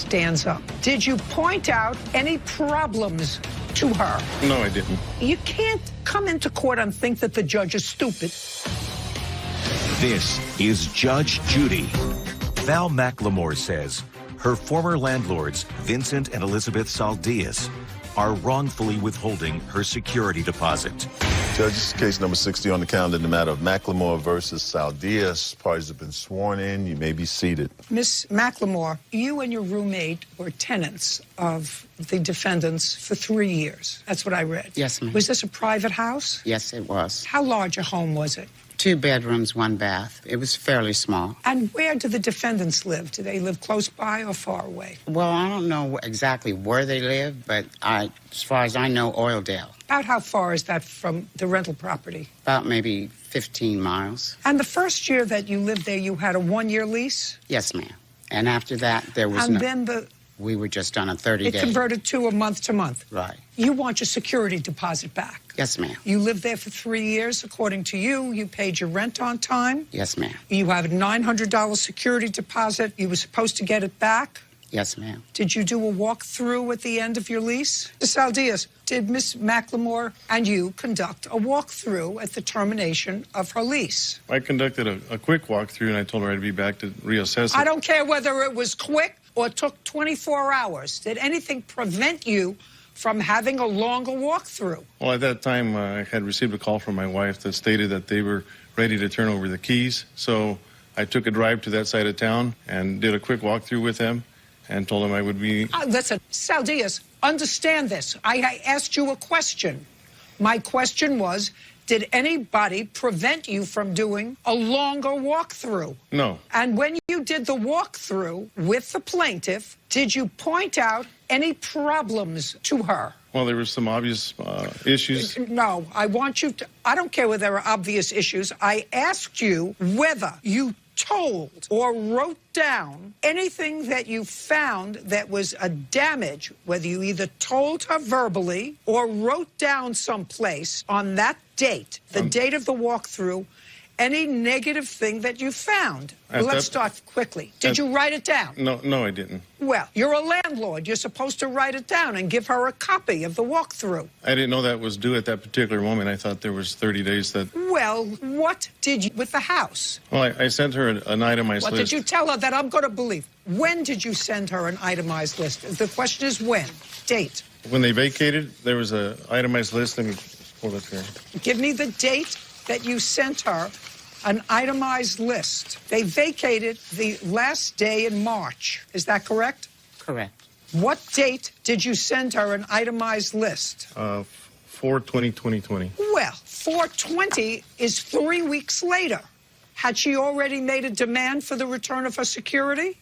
stands up. Did you point out any problems to her? No, I didn't. You can't come into court and think that the judge is stupid. This is Judge Judy. Val McLemore says her former landlords, Vincent and Elizabeth Saldias, are wrongfully withholding her security deposit. Judge, this is case number 60 on the calendar in the matter of McLemore versus Saldias. Parties have been sworn in. You may be seated. Miss McLemore, you and your roommate were tenants of the defendants for 3 years. That's what I read. Yes, ma'am. Was this a private house? Yes, it was. How large a home was it? 2 bedrooms, 1 bath. It was fairly small. And where do the defendants live? Do they live close by or far away? Well, I don't know exactly where they live, but as far as I know, Oildale. About how far is that from the rental property? About maybe 15 miles. And the first year that you lived there, you had a 1-year lease? Yes, ma'am. And after that, there was and then we were just on a 30-day. It converted to a month-to-month. Right. You want your security deposit back? Yes, ma'am. You lived there for 3 years, according to you. You paid your rent on time. Yes, ma'am. You have a $900 security deposit. You were supposed to get it back. Yes, ma'am. Did you do a walkthrough at the end of your lease? Ms. Saldias, did Miss McLemore and you conduct a walkthrough at the termination of her lease? I conducted a quick walkthrough, and I told her I'd be back to reassess it. I don't care whether it was quick or took 24 hours. Did anything prevent you from having a longer walkthrough? Well, at that time, I had received a call from my wife that stated that they were ready to turn over the keys. So I took a drive to that side of town and did a quick walkthrough with them and told them I would be... Listen, Saldias, understand this. I asked you a question. My question was, did anybody prevent you from doing a longer walkthrough? No. And when you did the walkthrough with the plaintiff, did you point out any problems to her? Well, there were some obvious issues. No, I want you to... I don't care whether there are obvious issues. I asked you whether you told or wrote down anything that you found that was a damage, whether you either told her verbally or wrote down someplace on that date, the date of the walkthrough, any negative thing that you found. Well, let's start quickly. Did you write it down? No, I didn't. Well, you're a landlord. You're supposed to write it down and give her a copy of the walkthrough. I didn't know that was due at that particular moment. I thought there was 30 days that... Well, what did you with the house? Well, I sent her an itemized list. What did you tell her that I'm going to believe? When did you send her an itemized list? The question is when. Date. When they vacated, there was an itemized list. Let me pull it here. Give me the date that you sent her an itemized list. They vacated the last day in March. Is that correct? Correct. What date did you send her an itemized list? 4/20/2020. Well, 4/20 is 3 weeks later. Had she already made a demand for the return of her security?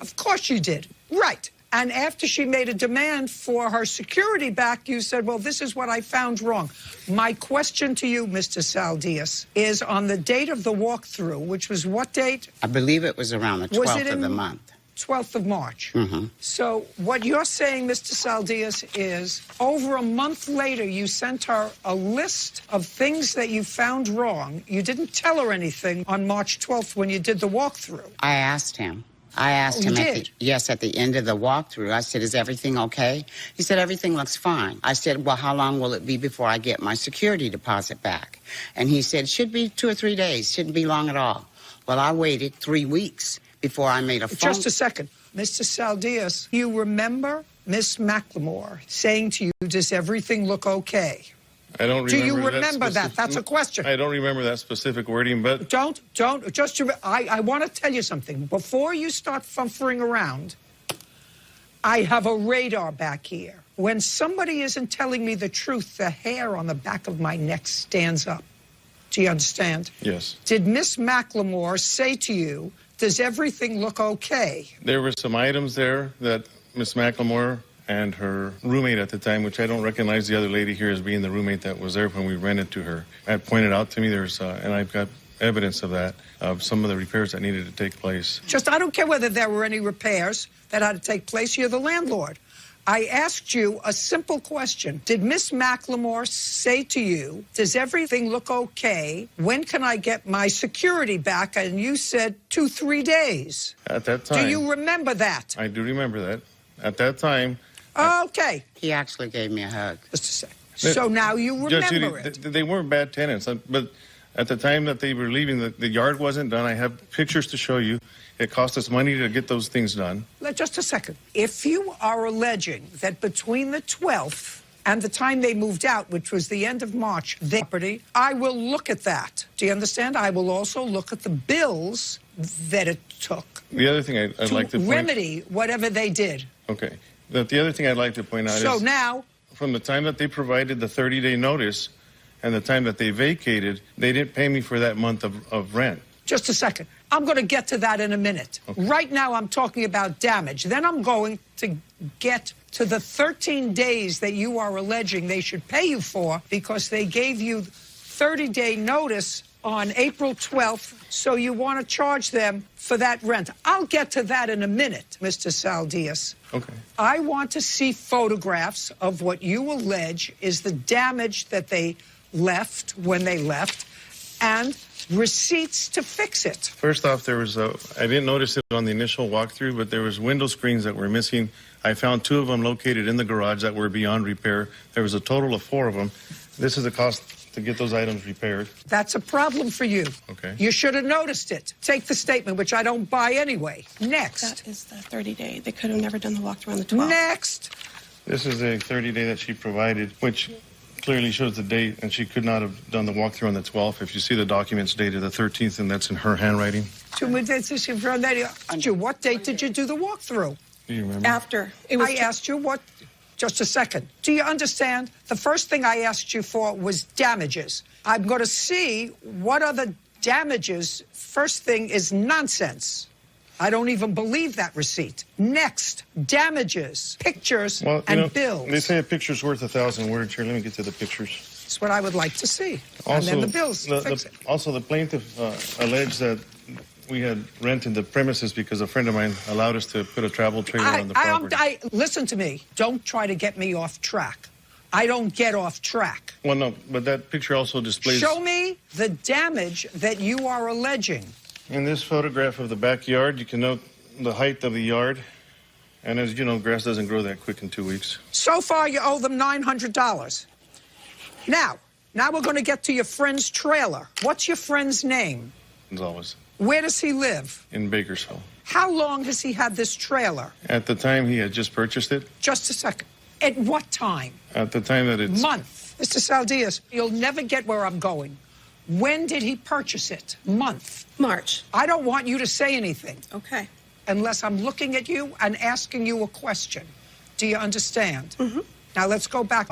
Of course she did. Right. And after she made a demand for her security back, you said, well, this is what I found wrong. My question to you, Mr. Saldias, is on the date of the walkthrough, which was what date? I believe it was around the 12th of the month. 12th of March. Mm-hmm. So what you're saying, Mr. Saldias, is over a month later, you sent her a list of things that you found wrong. You didn't tell her anything on March 12th when you did the walkthrough. I asked him. At the end of the walkthrough, I said, is everything okay? He said, everything looks fine. I said, well, how long will it be before I get my security deposit back? And he said, should be 2 or 3 days, shouldn't be long at all. Well, I waited 3 weeks before I made a phone. Just a second. Mr. Saldias, you remember Miss McLemore saying to you, does everything look okay? I don't remember. Do you remember that? That's a question. I don't remember that specific wording, but... I want to tell you something. Before you start fumfering around, I have a radar back here. When somebody isn't telling me the truth, the hair on the back of my neck stands up. Do you understand? Yes. Did Miss McLemore say to you, does everything look okay? There were some items there that Miss McLemore and her roommate at the time, which I don't recognize the other lady here as being the roommate that was there when we rented to her, had pointed out to me. And I've got evidence of that, of some of the repairs that needed to take place. I don't care whether there were any repairs that had to take place. You're the landlord. I asked you a simple question. Did Miss McLemore say to you, does everything look okay? When can I get my security back? And you said 2-3 days. At that time. Do you remember that? I do remember that. At that time. Okay. He actually gave me a hug. Just a second. So now you remember it. They weren't bad tenants, but at the time that they were leaving, the yard wasn't done. I have pictures to show you. It cost us money to get those things done. Just a second. If you are alleging that between the 12th and the time they moved out, which was the end of March, their property, I will look at that. Do you understand? I will also look at the bills that it took. The other thing I'd like to remedy whatever they did. Okay. The other thing I'd like to point out is... So now... From the time that they provided the 30-day notice and the time that they vacated, they didn't pay me for that month of rent. Just a second. I'm going to get to that in a minute. Okay. Right now, I'm talking about damage. Then I'm going to get to the 13 days that you are alleging they should pay you for because they gave you 30-day notice on April 12th, so you want to charge them for that rent. I'll get to that in a minute, Mr. Saldias. Okay. I want to see photographs of what you allege is the damage that they left when they left and receipts to fix it. First off, there was I didn't notice it on the initial walkthrough, but there was window screens that were missing. I found 2 of them located in the garage that were beyond repair. There was a total of 4 of them. This is the cost to get those items repaired. That's a problem for you. Okay. You should have noticed it. Take the statement, which I don't buy anyway. Next. That is the 30-day. They could have never done the walkthrough on the 12th. Next. This is a 30-day that she provided, which clearly shows the date, and she could not have done the walkthrough on the 12th. If you see the documents dated the 13th, and that's in her handwriting. What date did you do the walkthrough? Do you remember? After. It was I asked you what... Just a second. Do you understand? The first thing I asked you for was damages. I'm going to see what are the damages. First thing is nonsense. I don't even believe that receipt. Next, damages, pictures, and bills. They say a picture's worth 1,000 words. Here, let me get to the pictures. That's what I would like to see. Also, and then the bills. Also, the plaintiff alleged that we had rented the premises because a friend of mine allowed us to put a travel trailer on the property. Listen to me. Don't try to get me off track. I don't get off track. Well, no, but that picture also displays... Show me the damage that you are alleging. In this photograph of the backyard, you can note the height of the yard. And as you know, grass doesn't grow that quick in 2 weeks. So far, you owe them $900. Now we're going to get to your friend's trailer. What's your friend's name? Gonzalez. Where does he live? In Bakersfield. How long has he had this trailer? At the time, he had just purchased it. Just a second. At what time? At the time that it's... Month. Mr. Saldias, you'll never get where I'm going. When did he purchase it? Month. March. I don't want you to say anything. Okay. Unless I'm looking at you and asking you a question. Do you understand? Mm-hmm. Now, let's go back.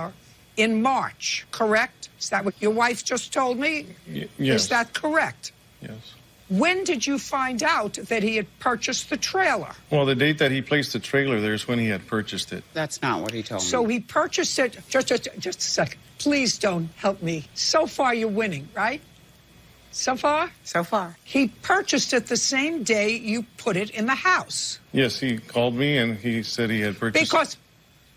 In March, correct? Is that what your wife just told me? Yes. Is that correct? Yes. When did you find out that he had purchased the trailer? Well, the date that he placed the trailer there is when he had purchased it. That's not what he told me. So he purchased it. Just a second. Please don't help me. So far, you're winning, right? So far? So far. He purchased it the same day you put it in the house. Yes, he called me and he said he had purchased... Because...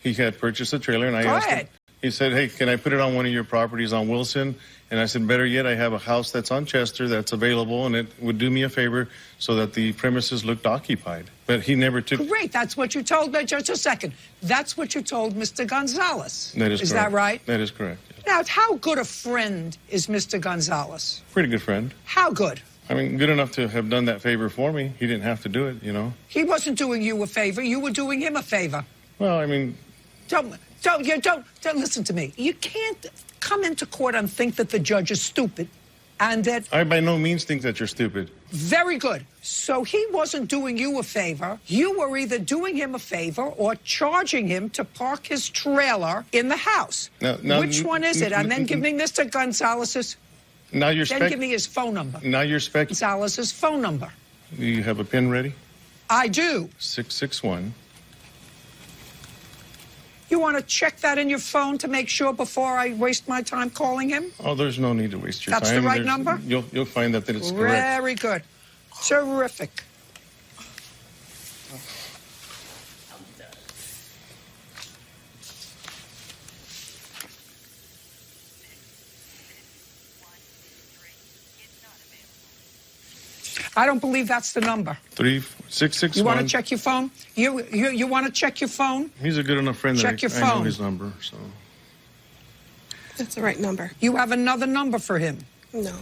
He had purchased a trailer and I Go asked ahead. him... He said, hey, can I put it on one of your properties on Wilson? And I said, better yet, I have a house that's on Chester that's available, and it would do me a favor so that the premises looked occupied. But he never took... Great, that's what you told me. Just a second. That's what you told Mr. Gonzalez. That is correct. Is that right? That is correct. Yes. Now, how good a friend is Mr. Gonzalez? Pretty good friend. How good? I mean, good enough to have done that favor for me. He didn't have to do it, you know. He wasn't doing you a favor. You were doing him a favor. Well, I mean... Don't listen to me. You can't come into court and think that the judge is stupid and that... I by no means think that you're stupid. Very good. So he wasn't doing you a favor. You were either doing him a favor or charging him to park his trailer in the house. Now, which one is it? And then give me Mr. Gonzalez's... Now you're Then give me his phone number. Now you're Gonzalez's phone number. Do you have a pen ready? I do. 661. You want to check that in your phone to make sure before I waste my time calling him? Oh, there's no need to waste your time. That's the right number? You'll find that it's correct. Very good. Terrific. I don't believe that's the number. 3661. You want to check your phone? You want to check your phone? He's a good enough friend that Check your I know phone. his number. So That's the right number. You have another number for him. No.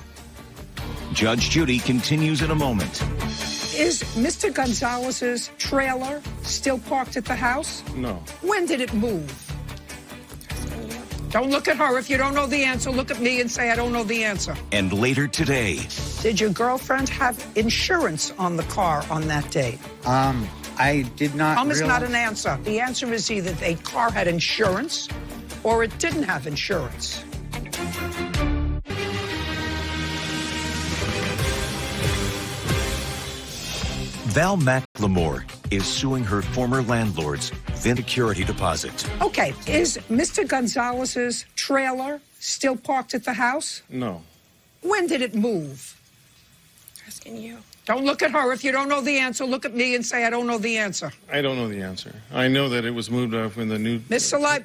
Judge Judy continues in a moment. Is Mr. Gonzalez's trailer still parked at the house? no, When did it move? Don't look at her. If you don't know the answer, look at me and say, I don't know the answer. And later today, Did your girlfriend have insurance on the car on that day? I did not Is realize... not an answer. The answer is either a car had insurance or it didn't have insurance. Val McLemore is suing her former landlord's security deposit. Okay, is Mr. Gonzalez's trailer still parked at the house? no. When did it move? Asking you. Don't look at her. If you don't know the answer, look at me and say, I don't know the answer. I don't know the answer. I know that it was moved off when the new Miss Salai,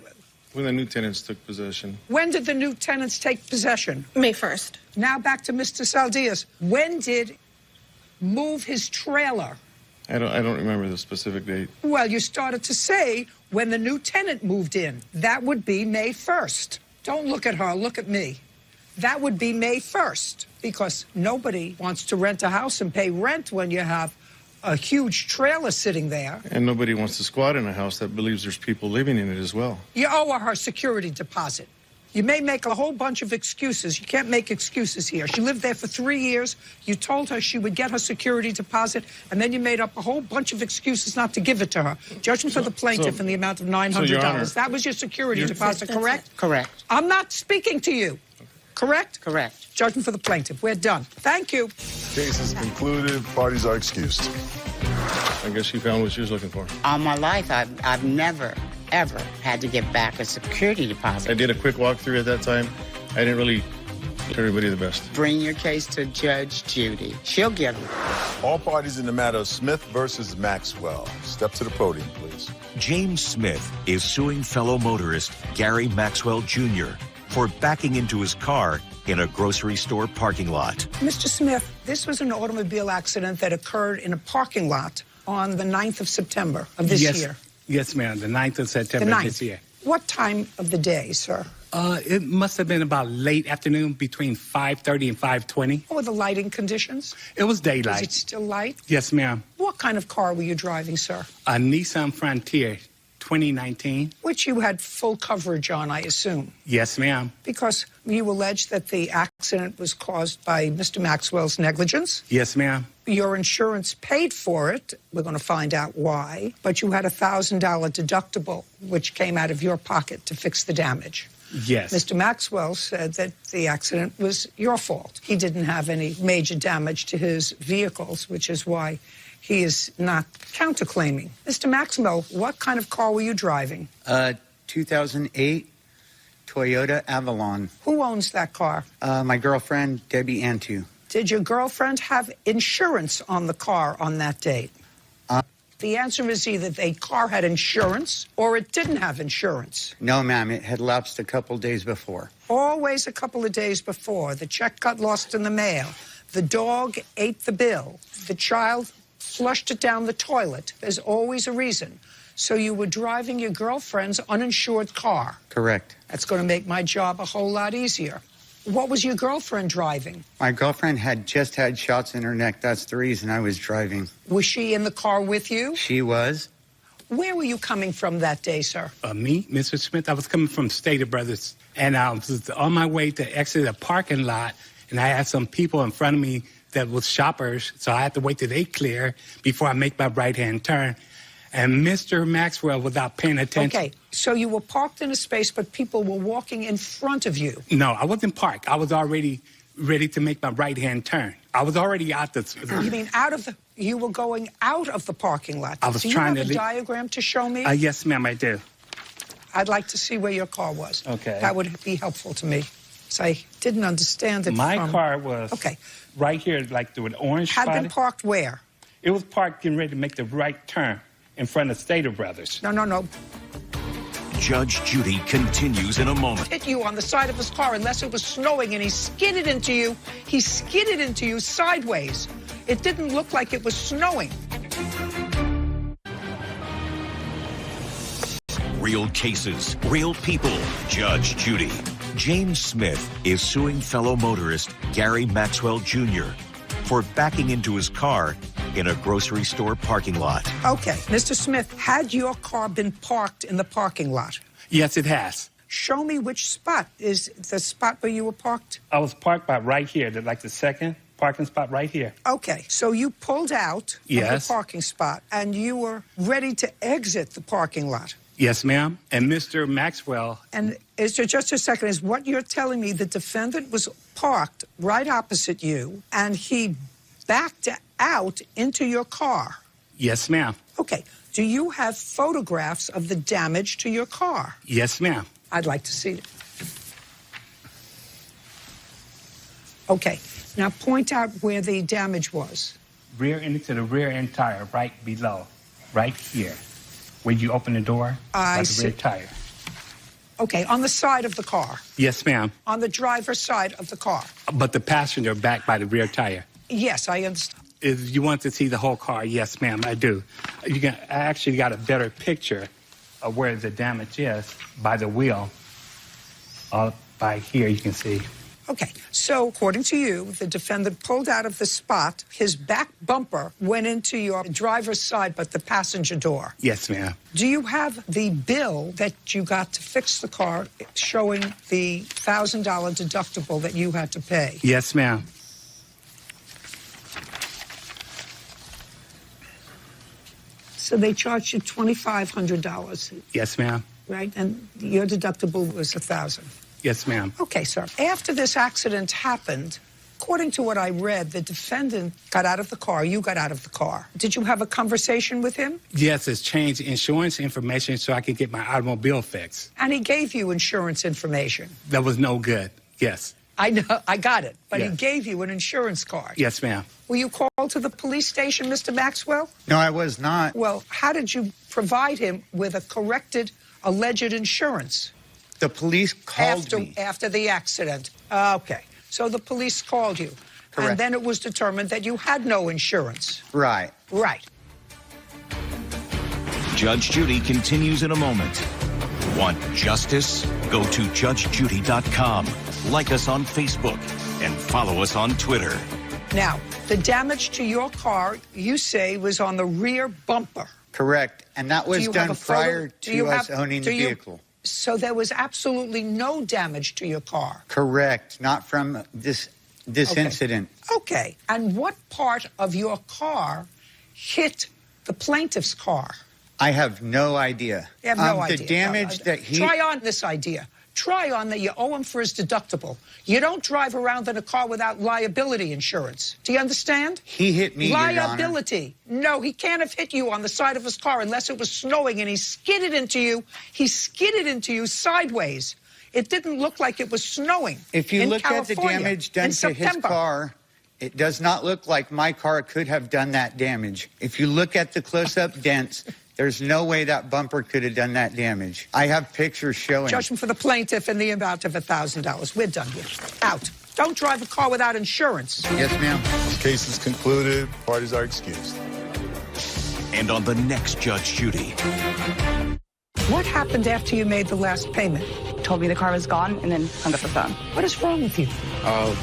when the new tenants took possession. when did the new tenants take possession? May 1st. Now back to Mr. Saldias. When did move his trailer? I don't remember the specific date. Well, you started to say when the new tenant moved in. That would be May 1st. Don't look at her, look at me. That would be May 1st, because nobody wants to rent a house and pay rent when you have a huge trailer sitting there. And nobody wants to squat in a house that believes there's people living in it as well. You owe her security deposit. You may make a whole bunch of excuses. You can't make excuses here. She lived there for 3 years. You told her she would get her security deposit, and then you made up a whole bunch of excuses not to give it to her. Judgment for the plaintiff in the amount of $900. Your Honor, that was your security deposit, That's correct? it. Correct. I'm not speaking to you. Correct? Correct. Judgment for the plaintiff. We're done. Thank you. Case is concluded. Parties are excused. I guess she found what she was looking for. All my life, I've never, ever had to give back a security I deposit. did a quick walkthrough at that time. I didn't really give everybody the best. Bring your case to Judge Judy. She'll give it. All parties in the matter of Smith versus Maxwell. Step to the podium, please. James Smith is suing fellow motorist Gary Maxwell Jr. for backing into his car in a grocery store parking lot. Mr. Smith, this was an automobile accident that occurred in a parking lot on the 9th of September of this year. Yes, ma'am. The 9th of The September 9th. this year. What time of the day, sir? It must have been about late afternoon, between 5:30 and 5:20. What were the lighting conditions? It was Was daylight. it still light? Yes, ma'am. What kind of car were you driving, sir? A Nissan Frontier, 2019. Which you had full coverage on, I assume, Yes, ma'am. because you allege that the accident was caused by Mr. Maxwell's negligence. Yes, ma'am. Your insurance paid for it. We're going to find out why. But you had a $1,000 deductible, which came out of your pocket to fix the damage. Yes. Mr. Maxwell said that the accident was your fault. He didn't have any major damage to his vehicles, which is why he is not counterclaiming. Mr. Maxwell, what kind of car were you driving? 2008 Toyota Avalon. Who owns that car? My girlfriend, Debbie Antu. Did your girlfriend have insurance on the car on that date? The answer is either a car had insurance or it didn't have insurance. No, ma'am. It had lapsed a couple days before. Always a couple of days before. The check got lost in the mail. The dog ate the bill. The child flushed it down the toilet. There's always a reason. So you were driving your girlfriend's uninsured car. Correct. That's going to make my job a whole lot easier. What was your girlfriend driving? My girlfriend had just had shots in her neck. That's the reason I was driving. Was she in the car with you? She was. Where were you coming from that day, sir? Me, Mr. Smith, I was coming from Stater Brothers, and I was on my way to exit a parking lot, and I had some people in front of me that was shoppers, so I had to wait till they clear before I make my right-hand turn. And Mr. Maxwell, without paying attention... Okay, so you were parked in a space, but people were walking in front of you. No, I wasn't parked. I was already ready to make my right-hand turn. I was already out the... You mean out of the... You were going out of the parking lot. I was Do you trying have to a diagram to show me? Yes, ma'am, I do. I'd like to see where your car was. Okay. That would be helpful to me. So I didn't understand it My from... car was Okay. right here, like through an orange Had spot. been parked where? It was parked getting ready to make the right turn in front of Stater Brothers. No. Judge Judy continues in a moment. Hit you on the side of his car unless it was snowing and he skidded into you. He skidded into you sideways. It didn't look like it was snowing. Real cases, real people. Judge Judy. James Smith is suing fellow motorist Gary Maxwell Jr. for backing into his car in a grocery store parking lot. Okay, Mr. Smith, had your car been parked in the parking lot? Yes, it has. Show me which spot is the spot where you were parked. I was parked by right here, like the second parking spot right here. Okay, so you pulled out of the parking spot and you were ready to exit the parking lot. Yes, ma'am. And Mr. Maxwell. And is there just a second, is what you're telling me the defendant was parked right opposite you and he backed out into your car? Yes, ma'am. Okay. Do you have photographs of the damage to your car? Yes, ma'am. I'd like to see it. Okay. Now point out where the damage was. Into the rear end tire, right below, right here. Where you open the door, I see. The rear tire. Okay, on the side of the car. Yes, ma'am. On the driver's side of the car. But the passenger back by the rear tire. Yes, I understand. If you want to see the whole car, yes, ma'am, I do. I actually got a better picture of where the damage is by the wheel. By here, you can see. Okay, so according to you, the defendant pulled out of the spot. His back bumper went into your driver's side, but the passenger door. Yes, ma'am. Do you have the bill that you got to fix the car showing the $1,000 deductible that you had to pay? Yes, ma'am. So they charged you $2,500. Yes, ma'am. Right? And your deductible was $1,000. Yes, ma'am. Okay, sir. After this accident happened, according to what I read, the defendant got out of the car, you got out of the car. Did you have a conversation with him? Yes, it's changed insurance information so I can get my automobile fixed. And he gave you insurance information? That was no good, yes. I know, I got it. But yes. He gave you an insurance card? Yes, ma'am. Were you called to the police station, Mr. Maxwell? No, I was not. Well, how did you provide him with a corrected alleged insurance? The police called me. After the accident. Okay. So the police called you. Correct. And then it was determined that you had no insurance. Right. Right. Judge Judy continues in a moment. Want justice? Go to judgejudy.com. Like us on Facebook and follow us on Twitter. Now, the damage to your car, you say, was on the rear bumper. Correct. And that was done prior to us owning the vehicle. So there was absolutely no damage to your car? Correct. Not from this incident. Okay. And what part of your car hit the plaintiff's car? I have no idea. You have no idea. The damage that he... Try on this idea. Try on that you owe him for his deductible. You don't drive around in a car without liability insurance. Do you understand? He hit me, Your Honor. Liability. No, he can't have hit you on the side of his car unless it was snowing and he skidded into you. He skidded into you sideways. It didn't look like it was snowing. If you look at the damage done to his car, it does not look like my car could have done that damage. If you look at the close-up dents, there's no way that bumper could have done that damage. I have pictures showing. Judgment for the plaintiff in the amount of $1,000. We're done here. Out. Don't drive a car without insurance. Yes, ma'am. Case is concluded. Parties are excused. And on the next Judge Judy. What happened after you made the last payment? Told me the car was gone and then hung up the phone. What is wrong with you?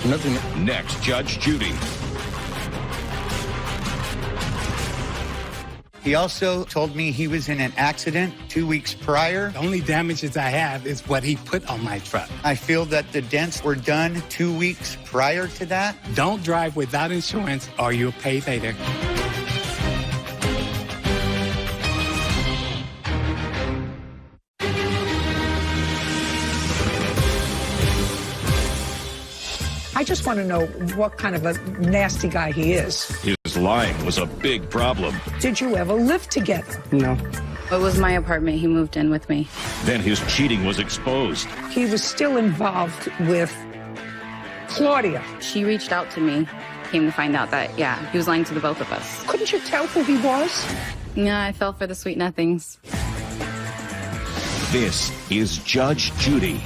Nothing. Next Judge Judy. He also told me he was in an accident 2 weeks prior. The only damages I have is what he put on my truck. I feel that the dents were done 2 weeks prior to that. Don't drive without insurance or you'll pay later. I just want to know what kind of a nasty guy he is. His lying was a big problem. Did you ever live together? No. It was my apartment. He moved in with me. Then his cheating was exposed. He was still involved with Claudia. She reached out to me, came to find out that, yeah, he was lying to the both of us. Couldn't you tell who he was? Yeah, I fell for the sweet nothings. This is Judge Judy.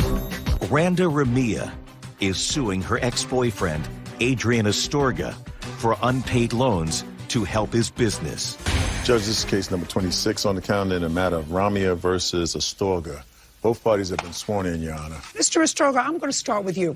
Randa Ramia is suing her ex-boyfriend, Adrian Astorga, for unpaid loans to help his business. Judge, this is case number 26 on the calendar in the matter of Ramia versus Astorga. Both parties have been sworn in, Your Honor. Mr. Astorga, I'm going to start with you.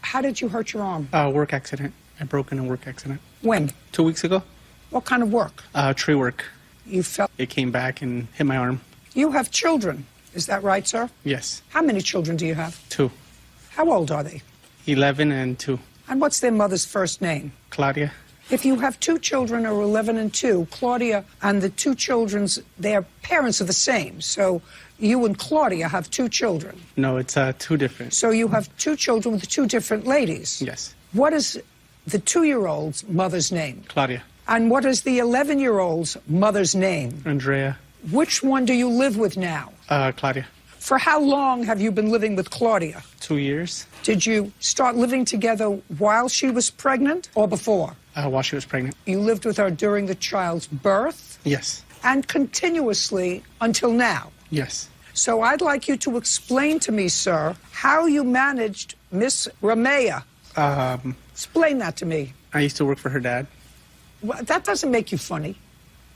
How did you hurt your arm? Work accident. I broke in a work accident. When? 2 weeks ago. What kind of work? Tree work. You fell? It came back and hit my arm. You have children. Is that right, sir? Yes. How many children do you have? 2. How old are they? 11 and 2. And what's their mother's first name? Claudia. If you have 2 children who are 11 and 2, Claudia and the 2 children's, their parents are the same. So you and Claudia have 2 children. No, it's 2 different. So you have 2 children with 2 different ladies. Yes. What is the 2-year-old's mother's name? Claudia. And what is the 11-year-old's mother's name? Andrea. Which one do you live with now? Claudia. For how long have you been living with Claudia? 2 years. Did you start living together while she was pregnant or before? While she was pregnant. You lived with her during the child's birth? Yes. And continuously until now? Yes. So I'd like you to explain to me, sir, how you managed Miss Ramea. Explain that to me. I used to work for her dad. Well, that doesn't make you funny.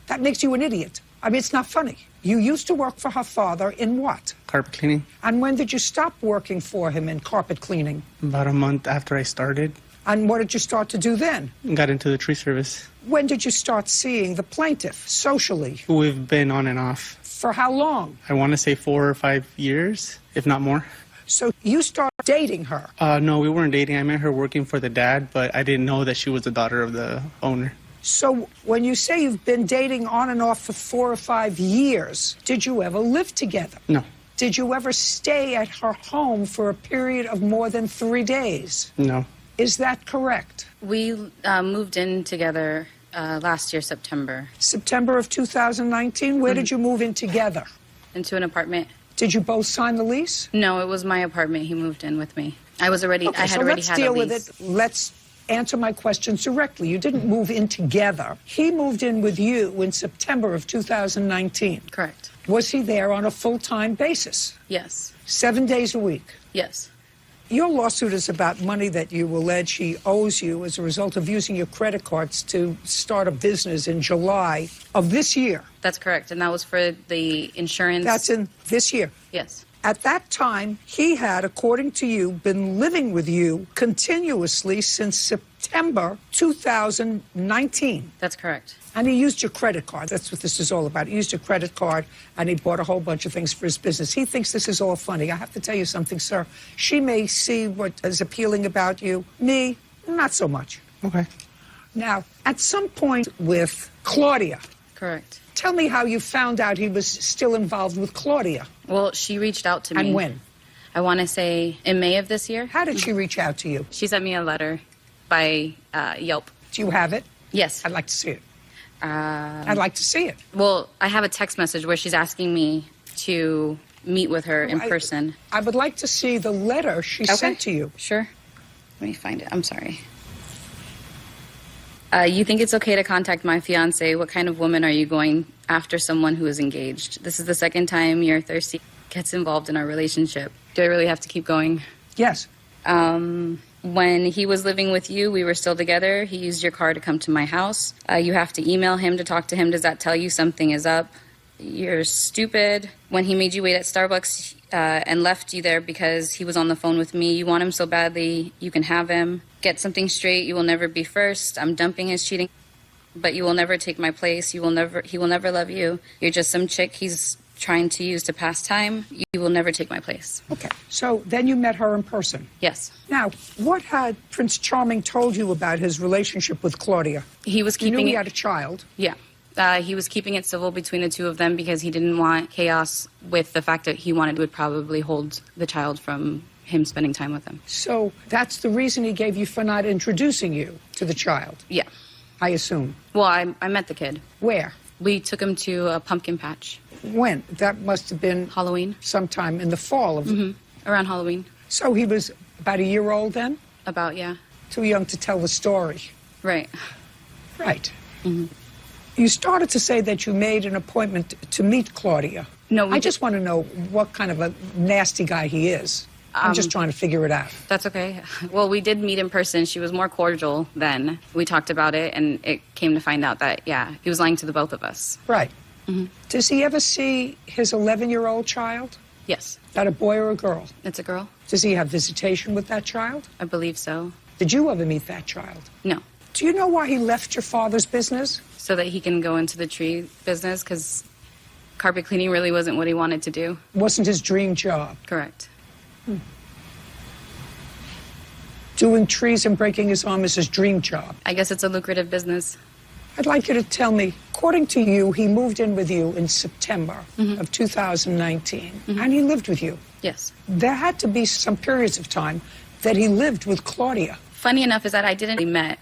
That makes you an idiot. I mean, it's not funny. You used to work for her father in what? Carpet cleaning. And when did you stop working for him in carpet cleaning? About a month after I started. And what did you start to do then? Got into the tree service. When did you start seeing the plaintiff socially? We've been on and off. For how long? I want to say 4 or 5 years, if not more. So you started dating her? No, we weren't dating. I met her working for the dad, but I didn't know that she was the daughter of the owner. So when you say you've been dating on and off for 4 or 5 years, did you ever live together? No. Did you ever stay at her home for a period of more than 3 days? No. Is that correct? We moved in together last year, September. September of 2019? Where did you move in together? Into an apartment. Did you both sign the lease? No, it was my apartment. He moved in with me. I had already had a lease. Let's deal with it. Let's answer my questions directly. You didn't move in together. He moved in with you in September of 2019. Correct. Was he there on a full-time basis? Yes. 7 days a week? Yes. Your lawsuit is about money that you allege he owes you as a result of using your credit cards to start a business in July of this year. That's correct. And that was for the insurance. That's in this year? Yes. At that time, he had, according to you, been living with you continuously since September 2019. That's correct. And he used your credit card. That's what this is all about. He used your credit card, and he bought a whole bunch of things for his business. He thinks this is all funny. I have to tell you something, sir. She may see what is appealing about you. Me, not so much. Okay. Now, at some point with Claudia. Correct. Tell me how you found out he was still involved with Claudia. Well, she reached out to me. And when? I want to say in May of this year. How did she reach out to you? She sent me a letter by Yelp. Do you have it? Yes. I'd like to see it. I'd like to see it. Well, I have a text message where she's asking me to meet with her in person. I would like to see the letter she sent to you. Sure. Let me find it. I'm sorry. You think it's okay to contact my fiance? What kind of woman are you going after someone who is engaged? This is the second time your thirsty gets involved in our relationship. Do I really have to keep going? Yes. When he was living with you, we were still together. He used your car to come to my house. You have to email him to talk to him. Does that tell you something is up? You're stupid. When he made you wait at Starbucks and left you there because he was on the phone with me, you want him so badly, you can have him. Get something straight. You will never be first. I'm dumping his cheating, but you will never take my place. He will never love you. You're just some chick he's trying to use to pass time. You will never take my place. Okay. So then you met her in person? Yes. Now, what had Prince Charming told you about his relationship with Claudia? He was keeping You knew he had a child. Yeah. He was keeping it civil between the two of them because he didn't want chaos with the fact that he would probably hold the child from him spending time with him. So that's the reason he gave you for not introducing you to the child? Yeah. I assume. Well, I met the kid. Where? We took him to a pumpkin patch. When? That must have been... Halloween. Sometime in the fall of... Around Halloween. So he was about a year old then? About, yeah. Too young to tell the story. Right. Right. You started to say that you made an appointment to meet Claudia. No, I just want to know what kind of a nasty guy he is. I'm just trying to figure it out. That's okay. Well, we did meet in person. She was more cordial then. We talked about it, and it came to find out that, yeah, he was lying to the both of us. Right. Does he ever see his 11-year-old child? Yes. Is that a boy or a girl? It's a girl. Does he have visitation with that child? I believe so. Did you ever meet that child? No. Do you know why he left your father's business? So that he can go into the tree business, because carpet cleaning really wasn't what he wanted to do. Wasn't his dream job? Correct. Doing trees and breaking his arm is his dream job. I guess it's a lucrative business. I'd like you to tell me, according to you, he moved in with you in September of 2019, and he lived with you. Yes. There had to be some periods of time that he lived with Claudia. Funny enough is that I didn't met,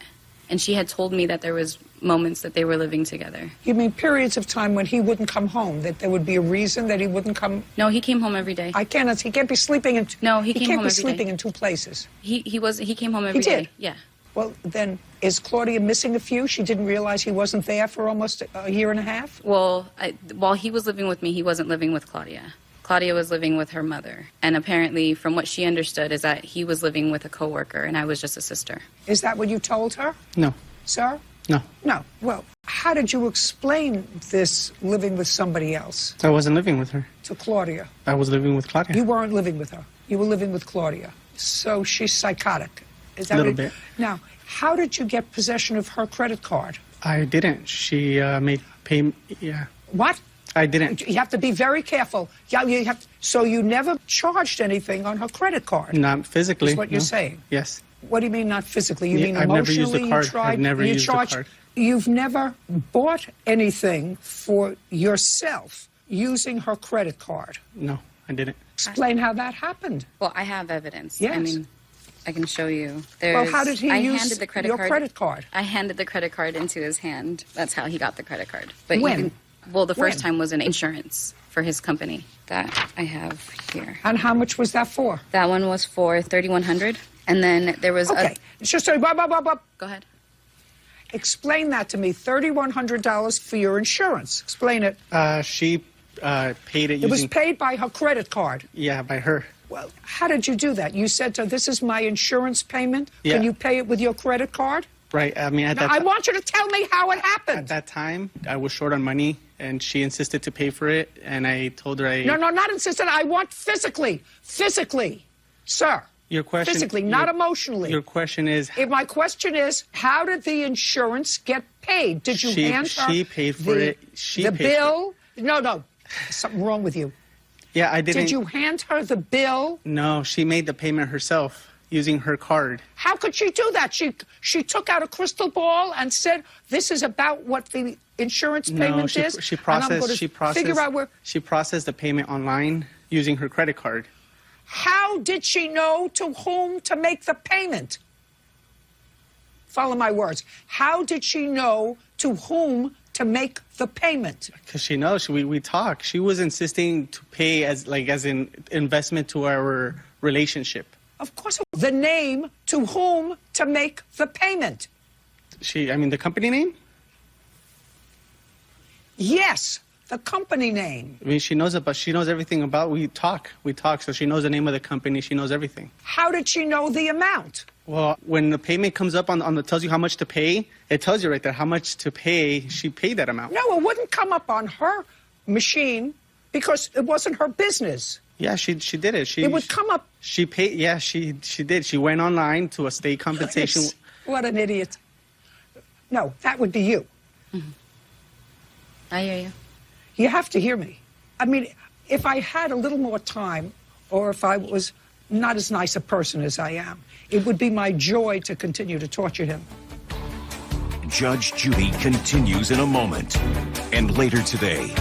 and she had told me that there was moments that they were living together. You mean periods of time when he wouldn't come home, that there would be a reason that he wouldn't come? No, he came home every day. He can't be sleeping in... No, he came home every day. He can't be sleeping in two places. He came home every day. He did? Yeah. Well, then, is Claudia missing a few? She didn't realize he wasn't there for almost a year and a half? Well, while he was living with me, he wasn't living with Claudia. Claudia was living with her mother. And apparently, from what she understood, is that he was living with a coworker, and I was just a sister. Is that what you told her? No. Sir? No. No. Well, how did you explain this living with somebody else? I wasn't living with her. To Claudia? I was living with Claudia. You weren't living with her. You were living with Claudia. So she's psychotic. Is that a little bit. Now, how did you get possession of her credit card? I didn't. She made payment. Yeah. What? I didn't. You have to be very careful. Yeah, so you never charged anything on her credit card? Not physically. Is what you're saying? Yes. What do you mean not physically? You mean I've emotionally? never used the card. You tried, I've never used the card. You've never bought anything for yourself using her credit card? No, I didn't. Explain how that happened. Well, I have evidence. Yes. I mean, I can show you. Well, how did he use handed the credit your card, credit card? I handed the credit card into his hand. That's how he got the credit card. But when? The first When? time was an insurance for his company that I have here. And how much was that for? That one was for $3,100. And then there was Okay. It's just Go ahead. Explain that to me. $3,100 for your insurance. Explain it. She paid it using... It was paid by her credit card. Yeah, by her. Well, how did you do that? You said to her, this is my insurance payment. Yeah. Can you pay it with your credit card? Right. I mean, Now, I want you to tell me how it happened. At that time, I was short on money, and she insisted to pay for it, and I told her No, not insistent. I want physically. Physically. Sir. Your question... Physically, not emotionally. Your question is... My question is, how did the insurance get paid? Did you hand her She paid for it. The bill? No. There's something wrong with you. Yeah, I didn't... Did you hand her the bill? No, she made the payment herself using her card. How could she do that? She took out a crystal ball and said, this is about what the insurance payment is? She processed She processed the payment online using her credit card. How did she know to whom to make the payment? Follow my words. How did she know to whom to make the payment? Because she knows. We talk. She was insisting to pay as an investment to our relationship. Of course. The name to whom to make the payment. The company name? Yes, the company name. I mean, she knows everything about, we talk, so she knows the name of the company, she knows everything. How did she know the amount? Well, when the payment comes up tells you how much to pay, it tells you right there how much to pay, she paid that amount. No, it wouldn't come up on her machine because it wasn't her business. Yeah, she did it. It would come up. She paid, yeah, she did. She went online to a state compensation. What an idiot. No, that would be you. Mm-hmm. I hear you. You have to hear me. I mean, if I had a little more time, or if I was not as nice a person as I am, it would be my joy to continue to torture him. Judge Judy continues in a moment. And later today.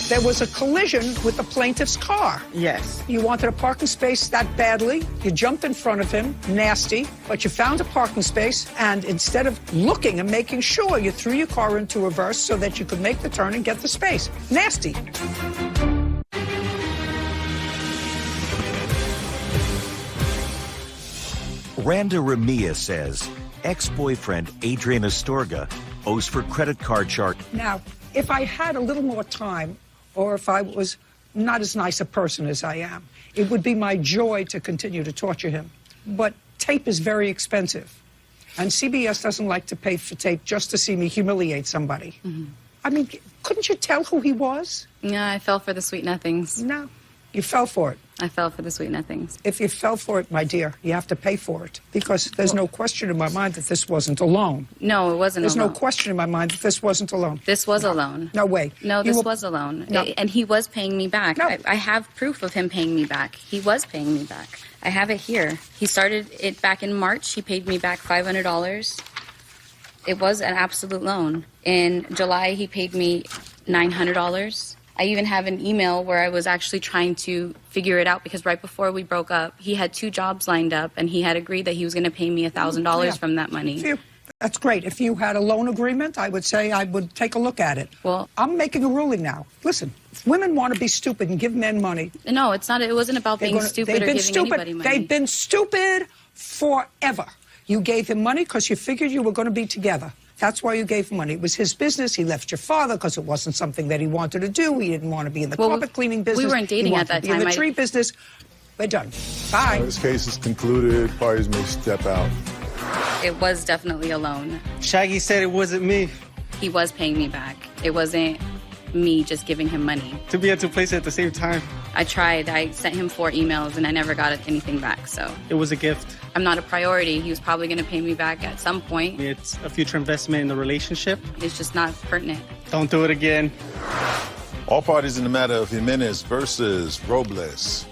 There was a collision with the plaintiff's car. Yes. You wanted a parking space that badly. You jumped in front of him, nasty, but you found a parking space, and instead of looking and making sure, you threw your car into reverse so that you could make the turn and get the space. Nasty. Randa Ramia says ex-boyfriend Adrian Astorga owes for credit card charge. Now, if I had a little more time, or if I was not as nice a person as I am. It would be my joy to continue to torture him. But tape is very expensive. And CBS doesn't like to pay for tape just to see me humiliate somebody. I mean, couldn't you tell who he was? Yeah, I fell for the sweet nothings. No, you fell for it. I fell for the sweet nothings. If you fell for it, my dear, you have to pay for it. Because there's no question in my mind that this wasn't a loan. No, it wasn't There's a loan. no question in my mind that this wasn't a loan. This was a loan. No way. No, this was a loan. No. And he was paying me back. No. I have proof of him paying me back. He was paying me back. I have it here. He started it back in March. He paid me back $500. It was an absolute loan. In July, he paid me $900. I even have an email where I was actually trying to figure it out because right before we broke up, he had 2 jobs lined up and he had agreed that he was going to pay me $1,000 from that money. That's great. If you had a loan agreement, I would say I would take a look at it. Well, I'm making a ruling now. Listen, if women want to be stupid and give men money. No, it's not. It wasn't about being stupid or giving anybody money. They've been stupid forever. You gave him money because you figured you were going to be together. That's why you gave him money. It was his business. He left your father because it wasn't something that he wanted to do. He didn't want to be in the carpet cleaning business. We weren't dating at that time. In the tree business. We're done. Bye. This case is concluded. Parties may step out. It was definitely a loan. Shaggy said it wasn't me. He was paying me back. It wasn't me just giving him money. To be at 2 places at the same time. I tried. I sent him 4 emails and I never got anything back, so. It was a gift. I'm not a priority. He was probably going to pay me back at some point. It's a future investment in the relationship. It's just not pertinent. Don't do it again. All parties in the matter of Jimenez versus Robles.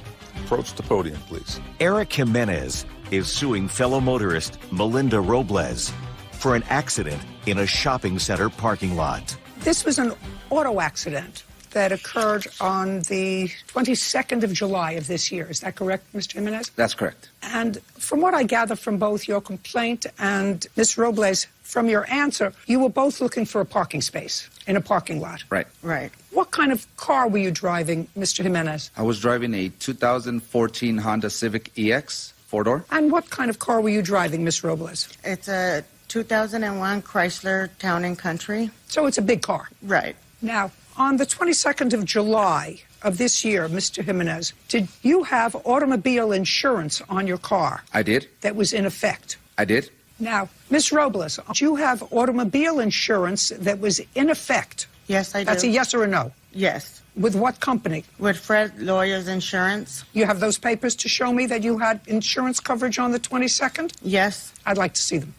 Approach the podium, please. Eric Jimenez is suing fellow motorist Melinda Robles for an accident in a shopping center parking lot. This was an auto accident that occurred on the 22nd of July of this year. Is that correct, Mr. Jimenez? That's correct. And from what I gather from both your complaint and Ms. Robles, from your answer, you were both looking for a parking space in a parking lot. Right. Right. What kind of car were you driving, Mr. Jimenez? I was driving a 2014 Honda Civic EX, 4-door. And what kind of car were you driving, Ms. Robles? It's a 2001 Chrysler Town & Country. So it's a big car. Right. Now, on the 22nd of July of this year, Mr. Jimenez, did you have automobile insurance on your car? I did. That was in effect? I did. Now, Ms. Robles, did you have automobile insurance that was in effect? Yes, I do. That's a yes or a no? Yes. With what company? With Fred Lawyers Insurance. You have those papers to show me that you had insurance coverage on the 22nd? Yes. I'd like to see them.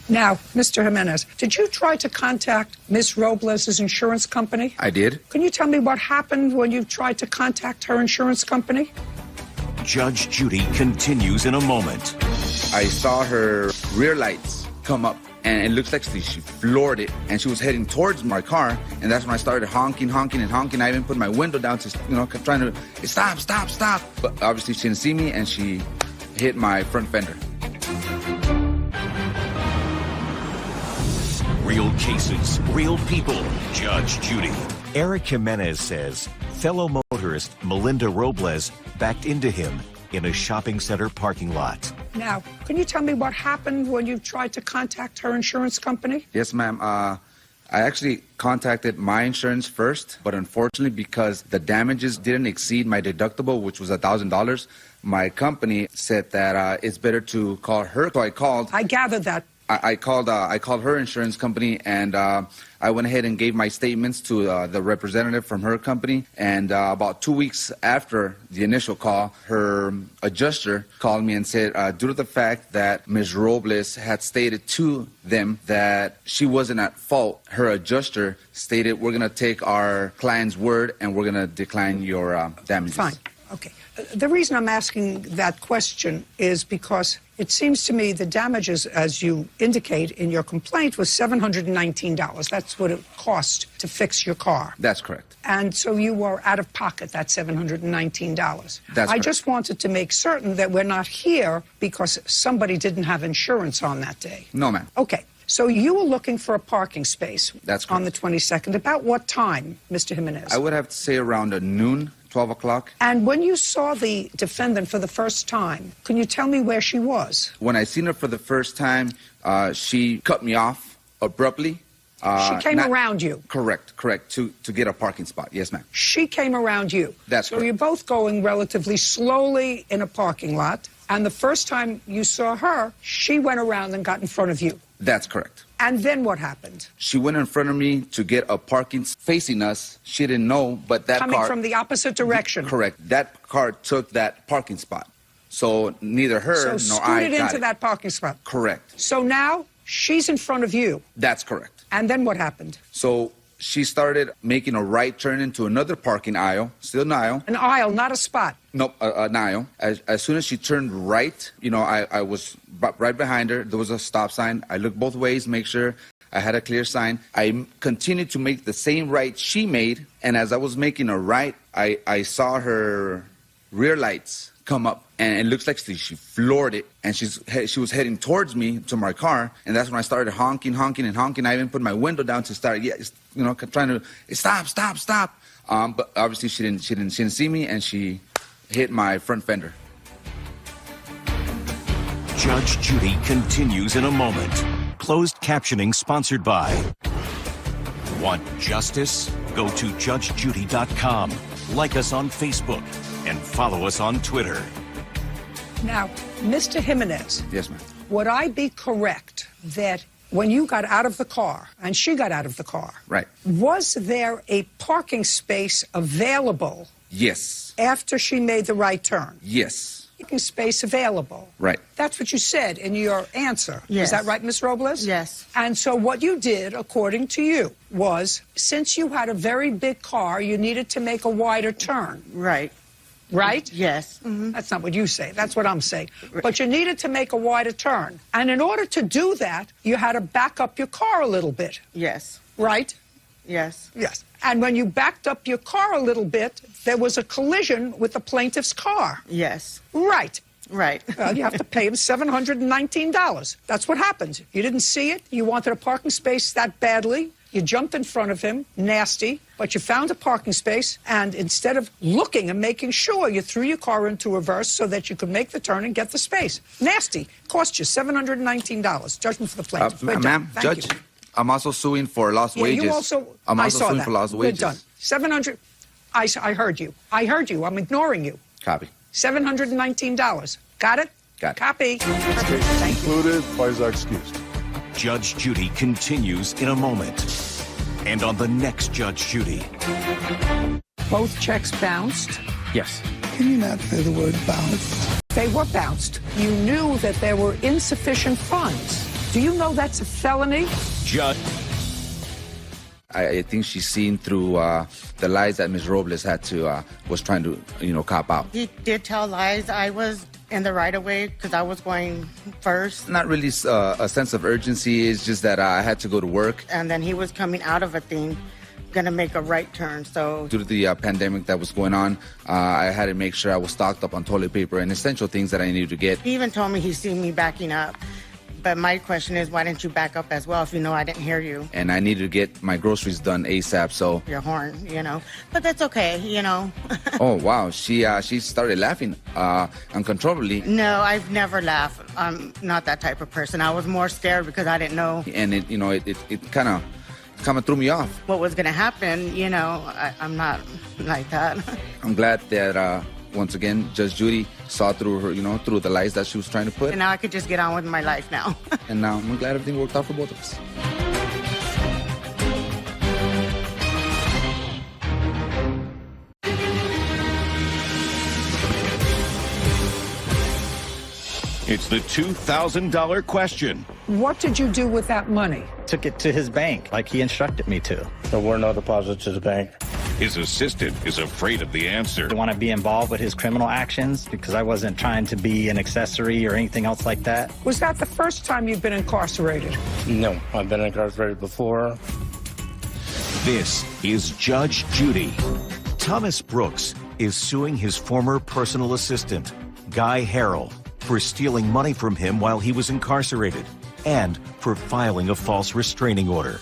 Now, Mr. Jimenez, did you try to contact Ms. Robles' insurance company? I did. Can you tell me what happened when you tried to contact her insurance company? Judge Judy continues in a moment. I saw her rear lights come up, and it looks like she floored it, and she was heading towards my car, and that's when I started honking. I even put my window down to, trying to stop. But obviously she didn't see me, and she hit my front fender. Real cases, real people. Judge Judy. Eric Jimenez says fellow motorist Melinda Robles backed into him in a shopping center parking lot. Now, can you tell me what happened when you tried to contact her insurance company? Yes, ma'am. I actually contacted my insurance first, but unfortunately, because the damages didn't exceed my deductible, which was $1,000, my company said that it's better to call her. So I called. I gathered that. I called her insurance company, and I went ahead and gave my statements to the representative from her company. And about 2 weeks after the initial call, her adjuster called me and said, due to the fact that Ms. Robles had stated to them that she wasn't at fault, her adjuster stated, we're going to take our client's word and we're going to decline your damages. Fine. Okay. The reason I'm asking that question is because it seems to me the damages, as you indicate in your complaint, was $719. That's what it cost to fix your car. That's correct. And so you were out of pocket that $719. That's I correct. just wanted to make certain that we're not here because somebody didn't have insurance on that day. No, ma'am. Okay. So you were looking for a parking space. That's correct. On the 22nd. About what time, Mr. Jimenez? I would have to say around noon, 12 o'clock. And when you saw the defendant for the first time, can you tell me where she was? When I seen her for the first time, she cut me off abruptly. She came around you? Correct, to get a parking spot. Yes, ma'am. She came around you? That's correct. So you're both going relatively slowly in a parking lot, and the first time you saw her, she went around and got in front of you? That's correct. And then what happened? She went in front of me to get a parking facing us. She didn't know, but that Coming car... from the opposite direction? Correct. That car took that parking spot. So neither her nor I got it. So scooted into that parking spot? Correct. So now she's in front of you? That's correct. And then what happened? So she started making a right turn into another parking aisle, still an aisle. An aisle, not a spot? Nope, an aisle. As soon as she turned right, I was right behind her. There was a stop sign. I looked both ways, make sure I had a clear sign. I continued to make the same right she made, and as I was making a right, I saw her rear lights come up, and it looks like she floored it, and she was heading towards me, to my car, and that's when I started honking. I even put my window down to start, trying to stop. But obviously she didn't see me, and she hit my front fender. Judge Judy continues in a moment. Closed captioning sponsored by. Want justice? Go to judgejudy.com. Like us on Facebook and follow us on Twitter. Now, Mr. Jimenez. Yes, ma'am. Would I be correct that when you got out of the car and she got out of the car, right, was there a parking space available? Yes. After she made the right turn? Yes. Parking space available? Right. That's what you said in your answer. Yes. Is that right, Ms. Robles? Yes. And so what you did, according to you, was since you had a very big car, you needed to make a wider turn. Right. Right? Yes. Mm-hmm. That's not what you say. That's what I'm saying. But you needed to make a wider turn. And in order to do that, you had to back up your car a little bit. Yes. Right? Yes. Yes. And when you backed up your car a little bit, there was a collision with the plaintiff's car. Yes. Right. Right. Well, you have to pay him $719. That's what happened. You didn't see it. You wanted a parking space that badly. You jumped in front of him, nasty, but you found a parking space, and instead of looking and making sure, you threw your car into reverse so that you could make the turn and get the space. Nasty. Cost you $719. Judgment for the plaintiff. Ma'am, Judge, you. I'm also suing for lost wages. You also, I'm also suing that. for lost wages. We're done. 700. I heard you. I'm ignoring you. Copy. $719. Got it? Got it. Copy. Thank you. Included, parties are excused. Judge Judy continues in a moment. And on the next Judge Judy. Both checks bounced? Yes. Can you not say the word bounced? They were bounced. You knew that there were insufficient funds. Do you know that's a felony? Judge. I think she's seen through the lies that Ms. Robles was trying to, cop out. He did tell lies. I was in the right of way because I was going first. Not really a sense of urgency. It's just that I had to go to work. And then he was coming out of a thing, going to make a right turn. So due to the pandemic that was going on, I had to make sure I was stocked up on toilet paper and essential things that I needed to get. He even told me he's seen me backing up. But my question is, why didn't you back up as well if you know I didn't hear you? And I needed to get my groceries done ASAP, so... Your horn, But that's okay, Oh, wow. She started laughing uncontrollably. No, I've never laughed. I'm not that type of person. I was more scared because I didn't know. And it kind of threw me off. What was going to happen, I'm not like that. I'm glad that... once again, Judge Judy saw through her, through the lies that she was trying to put. And now I could just get on with my life now. And now I'm glad everything worked out for both of us. It's the $2,000 question. What did you do with that money? Took it to his bank, like he instructed me to. There were no deposits to the bank. His assistant is afraid of the answer. I want to be involved with his criminal actions because I wasn't trying to be an accessory or anything else like that. Was that the first time you've been incarcerated? No, I've been incarcerated before. This is Judge Judy. Thomas Brooks is suing his former personal assistant, Guy Harrell, for stealing money from him while he was incarcerated and for filing a false restraining order.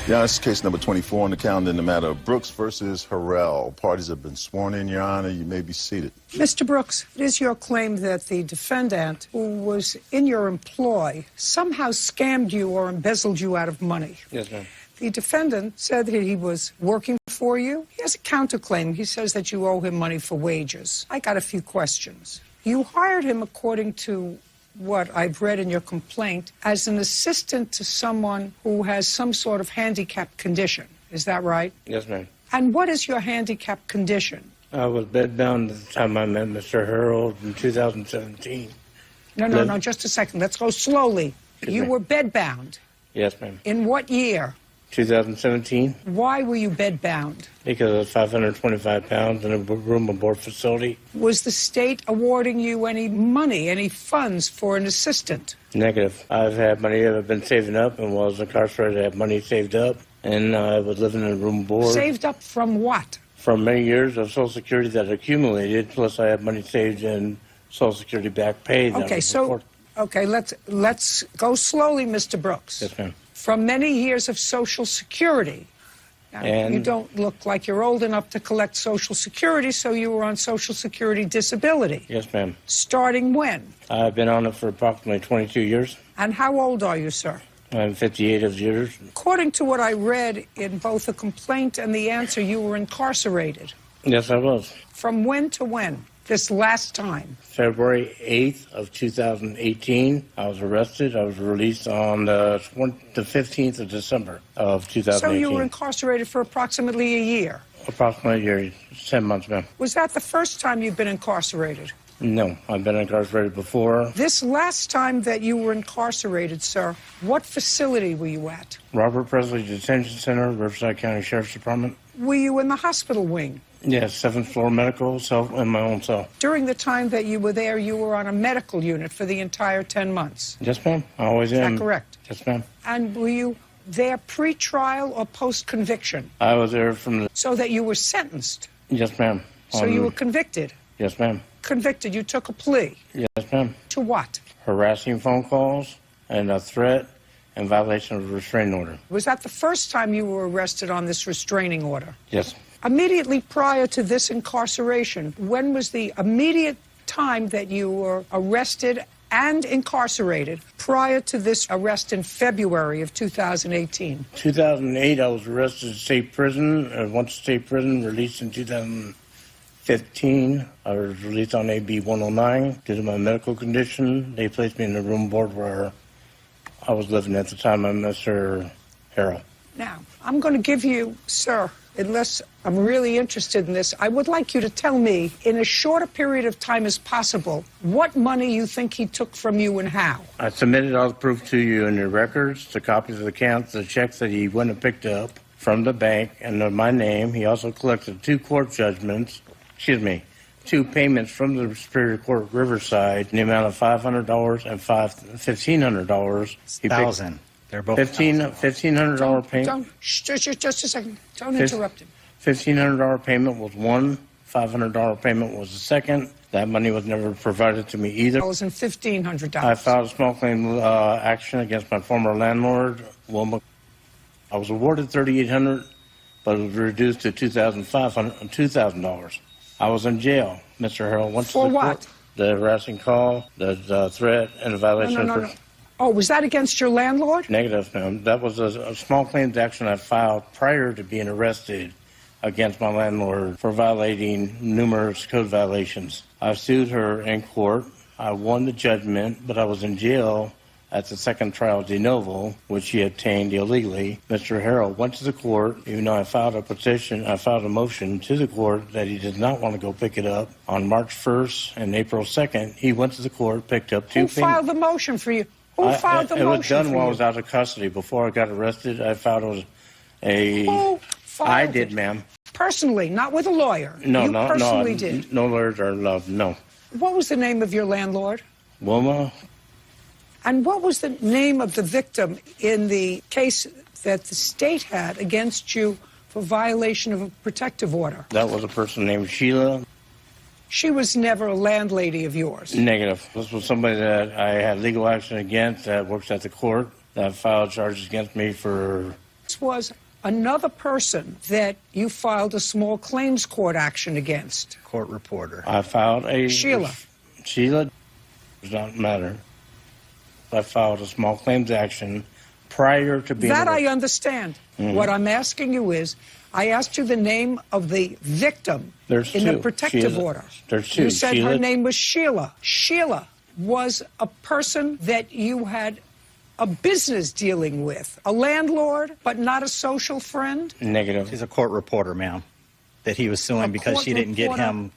Yeah, this is case number 24 on the calendar in the matter of Brooks versus Harrell. Parties have been sworn in, Your Honor. You may be seated. Mr. Brooks, it is your claim that the defendant who was in your employ somehow scammed you or embezzled you out of money. Yes, ma'am. The defendant said that he was working for you. He has a counterclaim. He says that you owe him money for wages. I got a few questions. You hired him, according to what I've read in your complaint, as an assistant to someone who has some sort of handicap condition. Is that right? Yes, ma'am. And what is your handicap condition? I was bedbound at the time I met Mr. Harold in 2017. No, just a second. Let's go slowly. You were bedbound. Yes, ma'am. In what year? 2017. Why were you bedbound? Because I was 525 pounds in a room and board facility. Was the state awarding you any money, any funds for an assistant? Negative. I've had money I've been saving up, and while I was incarcerated, I had money saved up, and I was living in a room and board. Saved up from what? From many years of Social Security that accumulated, plus I had money saved in Social Security back pay. Okay, let's go slowly, Mr. Brooks. Yes, ma'am. From many years of Social Security. Now, you don't look like you're old enough to collect Social Security, so you were on Social Security disability. Yes, ma'am. Starting when? I've been on it for approximately 22 years. And how old are you, sir? I'm 58 of years. According to what I read in both the complaint and the answer, you were incarcerated. Yes, I was. From when to when? This last time? February 8th of 2018, I was arrested. I was released on the 15th of December of 2018. So you were incarcerated for approximately a year? Approximately a year, 10 months, ma'am. Was that the first time you've been incarcerated? No, I've been incarcerated before. This last time that you were incarcerated, sir, what facility were you at? Robert Presley Detention Center, Riverside County Sheriff's Department. Were you in the hospital wing? Yes, 7th floor medical, in my own cell. During the time that you were there, you were on a medical unit for the entire 10 months? Yes, ma'am. I always am. Is that correct? Yes, ma'am. And were you there pre-trial or post-conviction? I was there from the... So that you were sentenced? Yes, ma'am. So you were convicted? Yes, ma'am. Convicted. You took a plea? Yes, ma'am. To what? Harassing phone calls and a threat and violation of a restraining order. Was that the first time you were arrested on this restraining order? Yes. Immediately prior to this incarceration, when was the immediate time that you were arrested and incarcerated prior to this arrest in February of 2018? 2008, I was arrested at state prison. I went to state prison, released in 2015. I was released on AB 109 due to my medical condition. They placed me in a room board where I was living at the time. I'm Mr. Harrell. Now, I'm going to give you, sir, unless I'm really interested in this, I would like you to tell me, in as short a period of time as possible, what money you think he took from you and how. I submitted all the proof to you in your records, the copies of the accounts, the checks that he went and picked up from the bank under my name. He also collected 2 payments from the Superior Court Riverside in the amount of $500 and $1,500. $1,000. They're both $1,500 payment. Just a second. Don't interrupt him. $1,500 payment was one. $500 payment was the second. That money was never provided to me either. $1,000 and $1,500. I filed a small claim action against my former landlord, Wilma. I was awarded $3,800, but it was reduced to $2,000. I was in jail. Mr. Harrell went to the what? court. The harassing call, the threat, and the violation No. Oh, was that against your landlord? Negative, ma'am. That was a small claims action I filed prior to being arrested against my landlord for violating numerous code violations. I sued her in court. I won the judgment, but I was in jail at the second trial de novo, which he obtained illegally. Mr. Harrell went to the court, even though I filed a motion to the court that he did not want to go pick it up. On March 1st and April 2nd, he went to the court, picked up 2 payments. Who filed the motion for you? Who filed the motion for you? It was done while I was out of custody. Before I got arrested, I filed Who filed I did, ma'am. Personally, not with a lawyer. No, you personally did. No lawyers are allowed, no. What was the name of your landlord? Wilma. And what was the name of the victim in the case that the state had against you for violation of a protective order? That was a person named Sheila. She was never a landlady of yours? Negative. This was somebody that I had legal action against that works at the court that filed charges against me for This was another person that you filed a small claims court action against. Court reporter. I filed a... Sheila. Sheila does not matter. I filed a small claims action prior to being... That I understand. Mm-hmm. What I'm asking you is, I asked you the name of the victim in the protective order. There's two. You said Sheila. her name was Sheila. Sheila was a person that you had a business dealing with, a landlord, but not a social friend? Negative. She's a court reporter, ma'am, that he was suing because she didn't get him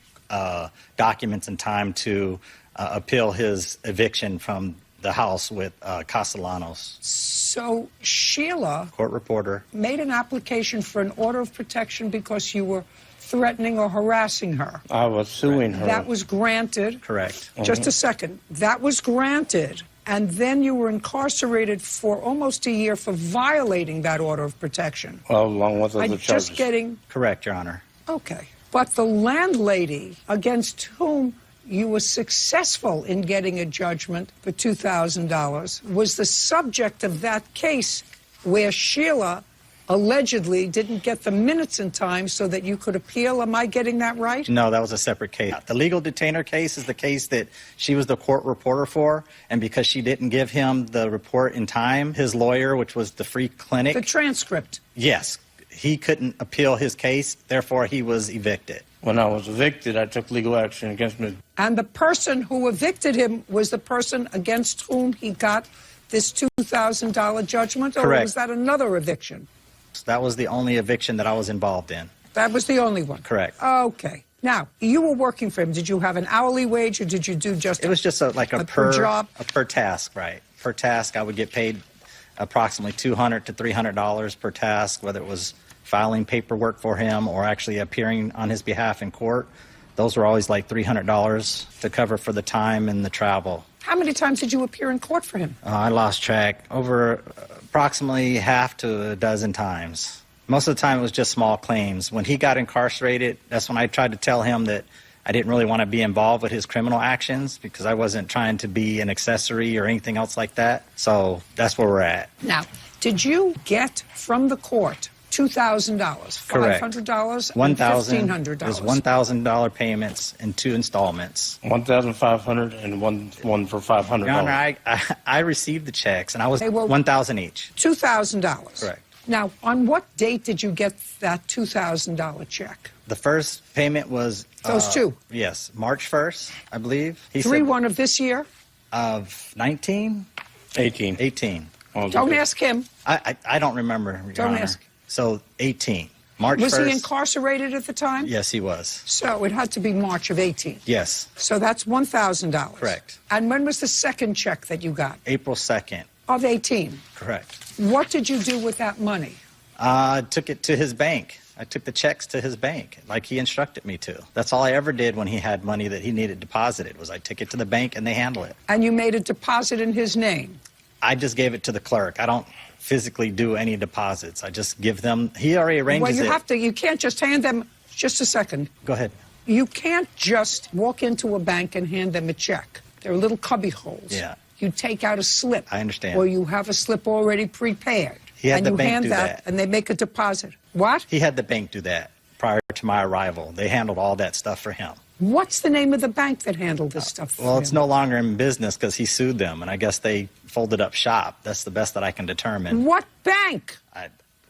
documents in time to appeal his eviction from the house with Castellanos. So Sheila, court reporter, made an application for an order of protection because you were threatening or harassing her. I was suing her. That was granted. Correct. Just a second. That was granted. And then you were incarcerated for almost a year for violating that order of protection. Well, along with other charges. Just getting... Correct, Your Honor. Okay. But the landlady against whom you were successful in getting a judgment for $2,000 was the subject of that case where Sheila allegedly didn't get the minutes in time so that you could appeal. Am I getting that right? No, that was a separate case. The legal detainer case is the case that she was the court reporter for, and because she didn't give him the report in time, his lawyer, which was the Free Clinic... The transcript. Yes. He couldn't appeal his case, therefore he was evicted. When I was evicted, I took legal action against me. And the person who evicted him was the person against whom he got this $2,000 judgment? Or Correct. was that another eviction? That was the only eviction that I was involved in. That was the only one? Correct. Okay. Now, you were working for him. Did you have an hourly wage, or did you do just... It was just a per job? A per task, right. Per task, I would get paid approximately $200 to $300 per task, whether it was filing paperwork for him or actually appearing on his behalf in court. Those were always like $300 to cover for the time and the travel. How many times did you appear in court for him? I lost track. Over approximately half to a dozen times. Most of the time it was just small claims. When he got incarcerated, that's when I tried to tell him that I didn't really want to be involved with his criminal actions because I wasn't trying to be an accessory or anything else like that. So that's where we're at. Now, did you get from the court $2,000, Correct. $500, $1,000 and $1,500? There's $1,000 payments in 2 installments. $1,500 and one for $500. Your Honor, I received the checks, and I was $1,000 each. $2,000. Correct. Now, on what date did you get that $2,000 check? The first payment was... Those two? Yes, March 1st, I believe. 3/1 of this year? Of 19? 18. 18. Don't ask him. I don't remember, Your Don't Honor. ask. So 18. March 1st. Was he incarcerated at the time? Yes, he was. So it had to be March of 18. Yes. So that's $1,000. Correct. And when was the second check that you got? April 2nd. Of 18. Correct. What did you do with that money? I took it to his bank. I took the checks to his bank, like he instructed me to. That's all I ever did when he had money that he needed deposited, was I took it to the bank and they handle it. And you made a deposit in his name? I just gave it to the clerk. I don't physically do any deposits. I just give them. He already arranges it. Well, you have to. You can't just hand them. Just a second. Go ahead. You can't just walk into a bank and hand them a check. There are little cubby holes. Yeah. You take out a slip. I understand. Or you have a slip already prepared. He had and the you bank hand do that. and they make a deposit. What? He had the bank do that prior to my arrival. They handled all that stuff for him. What's the name of the bank that handled this stuff for Well, him? it's no longer in business because he sued them, and I guess they folded up shop. That's the best that I can determine. What bank?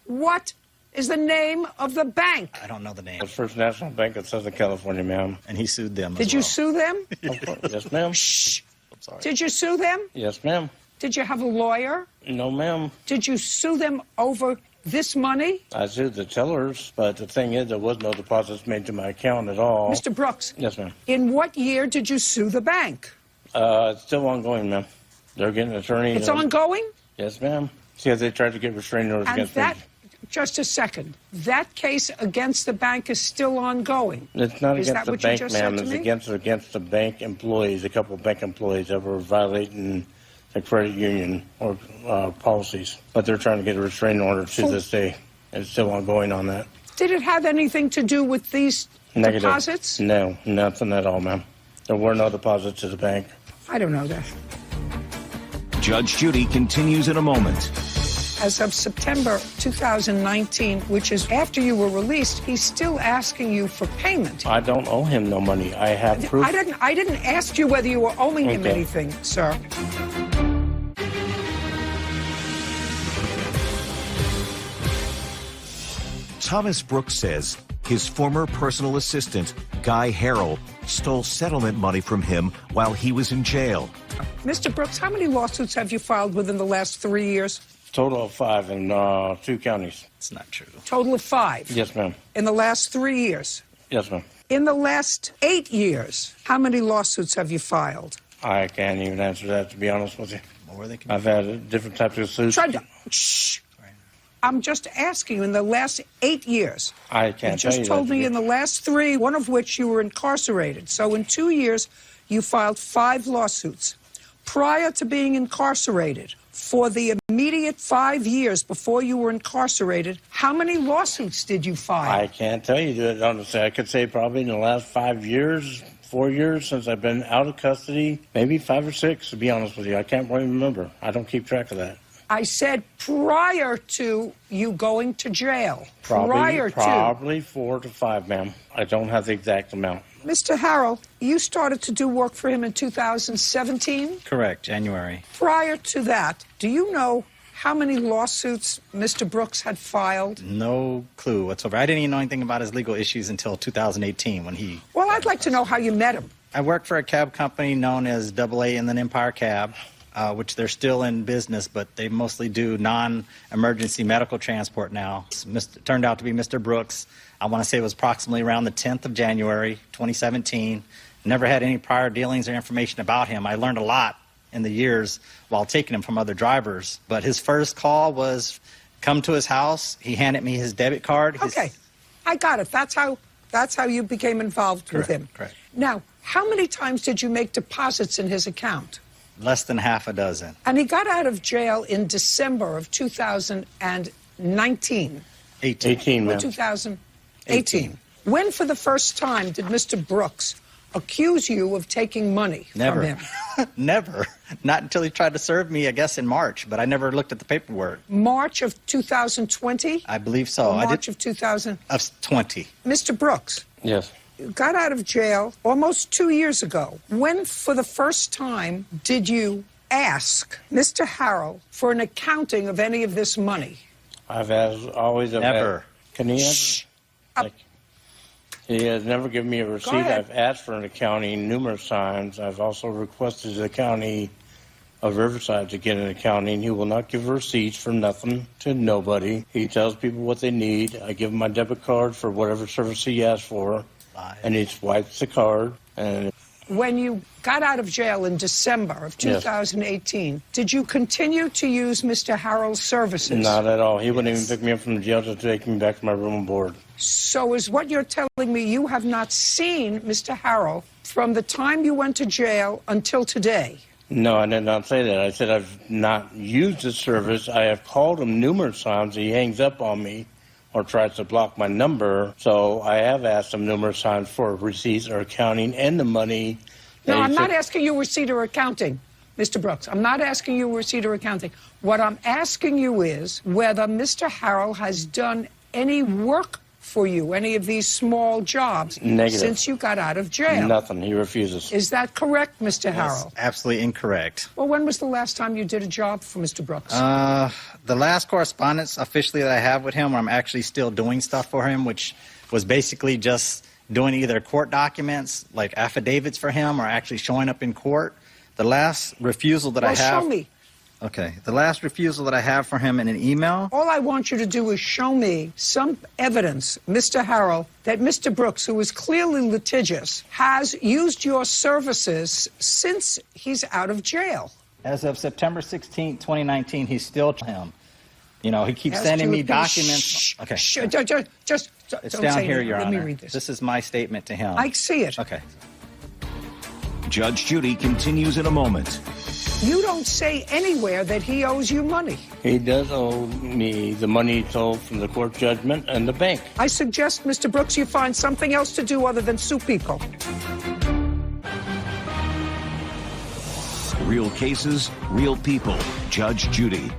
What is the name of the bank? I don't know the name. The First National Bank of Southern California, ma'am. And he sued them Did you sue them? Yes, ma'am. Shh. I'm sorry. Did you sue them? Yes, ma'am. Did you have a lawyer? No, ma'am. Did you sue them over this money? I sued the tellers, but the thing is, there was no deposits made to my account at all. Mr. Brooks. Yes, ma'am. In what year did you sue the bank? It's still ongoing, ma'am. They're getting an attorney. It's ongoing? Yes, ma'am. See, they tried to get restraining orders And against that, me. just a second, that case against the bank is still ongoing. It's not Is against that the what you bank, just said ma'am. to It's me? against the bank employees, a couple of bank employees that were violating the credit union or policies. But they're trying to get a restraining order to this day. It's still ongoing on that. Did it have anything to do with these Negative. deposits? No, nothing at all, ma'am. There were no deposits to the bank. I don't know that. Judge Judy continues in a moment. as of September 2019, which is after you were released, he's still asking you for payment. I don't owe him no money. I have proof. I didn't ask you whether you were owing him anything, sir. Thomas Brooks says his former personal assistant, Guy Harrell, stole settlement money from him while he was in jail. Mr. Brooks, how many lawsuits have you filed within the last 3 years? Total of 5 in 2 counties. It's not true. Total of 5? Yes, ma'am. In the last 3 years? Yes, ma'am. In the last 8 years, how many lawsuits have you filed? I can't even answer that, to be honest with you. More than I've had different types of suits. Shh. I'm just asking you, in the last 8 years. I can't tell you. You just told me in the last 3, one of which you were incarcerated. So in 2 years, you filed 5 lawsuits. Prior to being incarcerated, for the immediate 5 years before you were incarcerated, how many lawsuits did you file? I can't tell you that, honestly. I could say probably in the last 5 years, 4 years since I've been out of custody, maybe 5 or 6, to be honest with you. I can't really remember. I don't keep track of that. I said prior to you going to jail. Probably 4 to 5, ma'am. I don't have the exact amount. Mr. Harrell, you started to do work for him in 2017? Correct, January. Prior to that, do you know how many lawsuits Mr. Brooks had filed? No clue whatsoever. I didn't even know anything about his legal issues until 2018 when he... Well, I'd like to know how you met him. I worked for a cab company known as AA Inland Empire Cab, which they're still in business, but they mostly do non-emergency medical transport now. Turned out to be Mr. Brooks. I want to say it was approximately around the 10th of January, 2017. Never had any prior dealings or information about him. I learned a lot in the years while taking him from other drivers. But his first call was come to his house. He handed me his debit card. Okay, I got it. That's how you became involved with him. Correct. Now, how many times did you make deposits in his account? Less than half a dozen. And he got out of jail in December of 2019. 18, ma'am. 2018. When, for the first time, did Mr. Brooks accuse you of taking money from him? Never. Not until he tried to serve me, I guess, in March, but I never looked at the paperwork. March of 2020? I believe so. March of 2020. Mr. Brooks. Yes. You got out of jail almost 2 years ago. When, for the first time, did you ask Mr. Harrell for an accounting of any of this money? I've always... Never. Can he answer? He has never given me a receipt. I've asked for an accounting numerous times. I've also requested the county of Riverside to get an accounting. He will not give receipts for nothing to nobody. He tells people what they need. I give him my debit card for whatever service he asks for. And he swipes the card. And when you got out of jail in December of 2018, did you continue to use Mr. Harrell's services? Not at all. He wouldn't even pick me up from the jail to take me back to my room and board. So is what you're telling me you have not seen Mr. Harrell from the time you went to jail until today? No, I did not say that. I said I've not used his service. I have called him numerous times. He hangs up on me or tries to block my number. So I have asked him numerous times for receipts or accounting and the money. No, I'm not asking you receipt or accounting, Mr. Brooks. I'm not asking you receipt or accounting. What I'm asking you is whether Mr. Harrell has done any work for you, any of these small jobs, since you got out of jail. Nothing. He refuses. Is that correct, Mr. Harrell? Absolutely incorrect. Well, when was the last time you did a job for Mr. Brooks? The last correspondence officially that I have with him, where I'm actually still doing stuff for him, which was basically just doing either court documents, like affidavits for him, or actually showing up in court. The last refusal that I have... Well, show me. Okay. The last refusal that I have for him in an email... All I want you to do is show me some evidence, Mr. Harrell, that Mr. Brooks, who is clearly litigious, has used your services since he's out of jail. As of September 16, 2019, he's still him. You know, he keeps sending me documents. Okay. Just it's down here, Your Honor. Let me read this. This is my statement to him. I see it. Okay. Judge Judy continues in a moment. You don't say anywhere that he owes you money. He does owe me the money he stole from the court judgment and the bank. I suggest, Mr. Brooks, you find something else to do other than sue people. Real cases, real people. Judge Judy.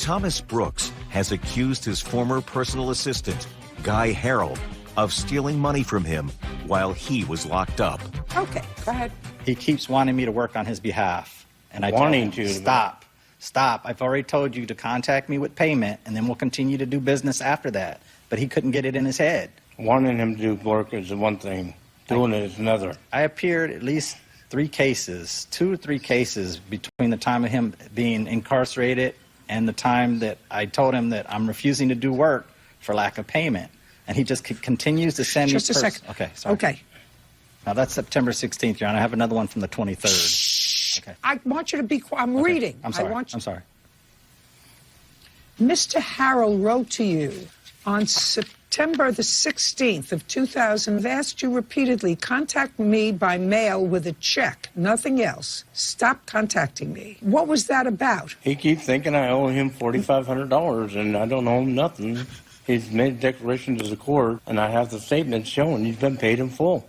Thomas Brooks has accused his former personal assistant, Guy Harrell, of stealing money from him while he was locked up. Okay, go ahead. He keeps wanting me to work on his behalf. And I Wanting told him, to. Stop. I've already told you to contact me with payment, and then we'll continue to do business after that. But he couldn't get it in his head. Wanting him to do work is one thing. Doing it is another. I appeared at least 2 or 3 cases between the time of him being incarcerated and the time that I told him that I'm refusing to do work for lack of payment. And he just continues to send me... Just a second. Okay, sorry. Okay. Now, that's September 16th, Your Honor. I have another one from the 23rd. Okay. I want you to be quiet. I'm reading. I'm sorry. I'm sorry. Mr. Harrell wrote to you on September the 16th of 2000. I've asked you repeatedly, contact me by mail with a check, nothing else. Stop contacting me. What was that about? He keeps thinking I owe him $4,500, and I don't owe him nothing. He's made a declaration to the court, and I have the statement showing he's been paid in full.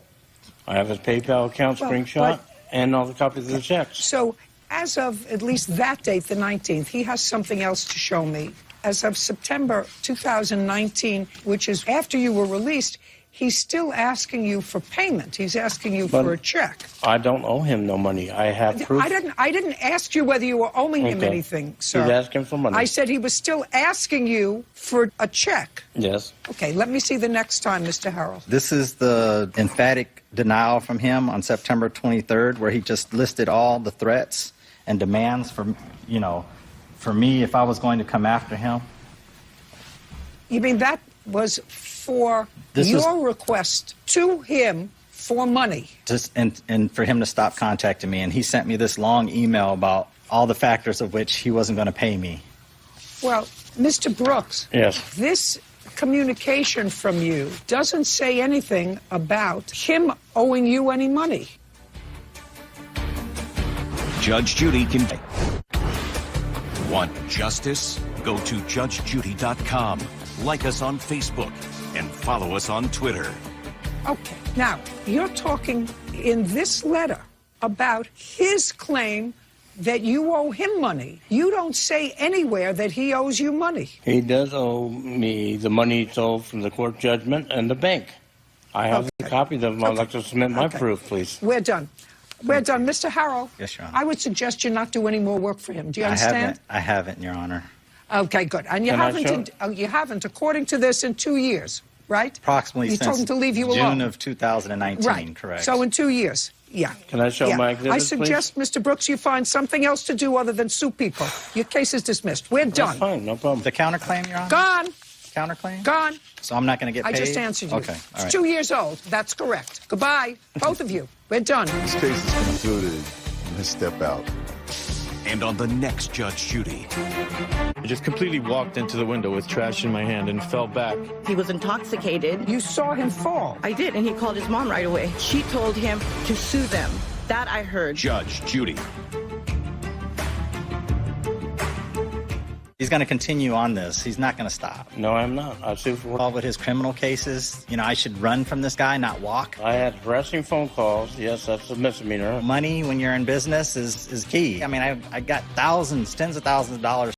I have his PayPal account screenshot and all the copies of the checks. So as of at least that date, the 19th, he has something else to show me. As of September 2019, which is after you were released, he's still asking you for payment. He's asking you for a check. I don't owe him no money. I have proof. I didn't ask you whether you were owing him anything, sir. He's asking for money. I said he was still asking you for a check. Yes. Okay, let me see the next time, Mr. Harrell. This is the emphatic denial from him on September 23rd, where he just listed all the threats and demands for, for me if I was going to come after him. You mean that was for your request to him for money? Just and for him to stop contacting me. And he sent me this long email about all the factors of which he wasn't going to pay me. Well, Mr. Brooks, yes. This communication from you doesn't say anything about him owing you any money. Judge Judy can... Want justice? Go to judgejudy.com. Like us on Facebook and follow us on Twitter. Okay, now, you're talking in this letter about his claim that you owe him money. You don't say anywhere that he owes you money. He does owe me the money he stole from the court judgment and the bank. I have the copies of them. I'd like to submit my proof, please. We're done. We're done. Mr. Harrell, yes, Your Honor. I would suggest you not do any more work for him. Do you understand? I haven't, Your Honor. Okay, good. And you haven't, according to this, in 2 years, right? Approximately you told him to leave you June alone. of 2019, right. Correct. So in 2 years, yeah. Can I show my exhibit, I suggest, please? Mr. Brooks, you find something else to do other than sue people. Your case is dismissed. We're done. That's fine, no problem. The counterclaim, Your Honor? Gone. Counterclaim? Gone. So I'm not going to get paid? I just answered you. Okay, all right. It's 2 years old. That's correct. Goodbye, both of you. We're done. This case is concluded. Let's step out. And on the next Judge Judy. I just completely walked into the window with trash in my hand and fell back. He was intoxicated. You saw him fall. I did, and he called his mom right away. She told him to sue them. That I heard. Judge Judy. He's going to continue on this. He's not going to stop. No, I'm not. I sue for all with his criminal cases. I should run from this guy, not walk. I had harassing phone calls. Yes, that's a misdemeanor. Money when you're in business is key. I mean, I got thousands, tens of thousands of dollars